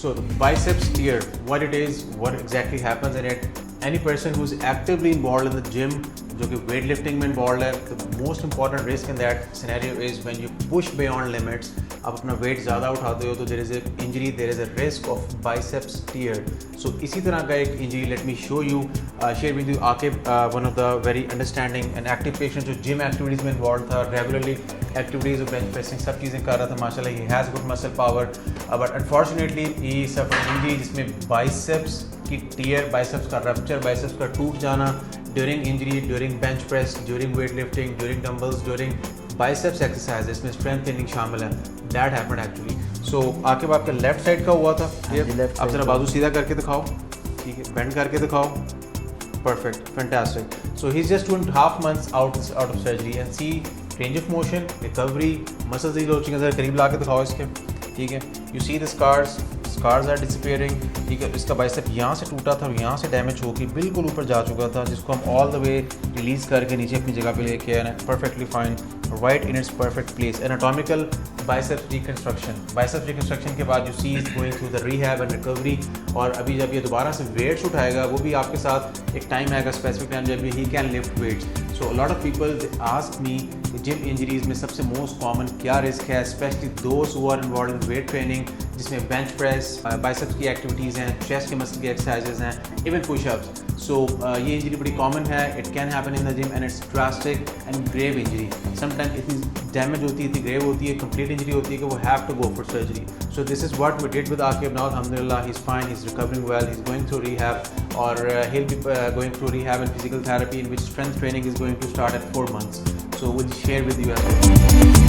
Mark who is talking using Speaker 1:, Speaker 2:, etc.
Speaker 1: So the biceps tear, what it is, what exactly happens in it. Any person who's actively involved in the gym, जो कि weightlifting में involved है, the most important risk in that scenario is when you push beyond limits. आप अपना weight ज़्यादा उठाते हो तो there is a injury, there is a risk of biceps tear. So इसी तरह का एक injury, let me show you, share with you Aqib, one of the very understanding and active patients जो gym activities में involved था, regularly activities of bench pressing सब चीज़ें कर रहा था माशाल्लाह. He has good muscle power, but unfortunately he suffered injury जिसमें biceps की टीयर, बाइसेप्स का रप्चर, बाइसेप्स का टूट जाना during injury, during bench press, during weight lifting, during dumbbells, during biceps exercise, इसमें स्ट्रेंथ ट्रेनिंग शामिल है. That happened actually. सो आके आपका लेफ्ट साइड का हुआ था. आप जरा बाजू सीधा करके दिखाओ, ठीक है, बेंड करके दिखाओ. Perfect, fantastic. So he's just 2.5 months out of surgery and see range of motion, recovery, muscles deloaching. अगर करीब ला के दिखाओ इसके, ठीक है. You see the scars are disappearing. ठीक है, इसका बाइसेप यहाँ से टूटा था और यहाँ से डैमेज होकर बिल्कुल ऊपर जा चुका था, जिसको हम ऑल द वे रिलीज करके नीचे अपनी जगह पे लेके आए. Perfectly fine, right in its perfect place. Anatomical biceps reconstruction. Biceps reconstruction के बाद you see is going through the rehab and recovery. और अभी जब ये दोबारा से वेट्स उठाएगा, वो भी आपके साथ एक टाइम आएगा, स्पेसिफिक टाइम जब he can lift weights. So lot of people ask me gym injuries में सबसे मोस्ट कॉमन क्या रिस्क है, specially those who are involved in weight training, जिसमें बेंच प्रेस, बाइसेप्स की एक्टिविटीज़ हैं, चेस्ट के मसल की एक्सरसाइजेज हैं, इवन पुशअप्स. सो ये इंजरी बड़ी कॉमन है. It can happen in the gym and it's drastic and grave injury. Sometime इतनी डैमेज होती है, इतनी ग्रेव होती है, कंप्लीट इंजरी होती है कि वो have to go for surgery. So this is what we did with Aqib. Now अल्हम्दुलिल्लाह he is fine, he is recovering well, he is going through rehab, और he'll be going through rehab and physical therapy, in which strength training is going to start at 4 months. So we'll share with you as well.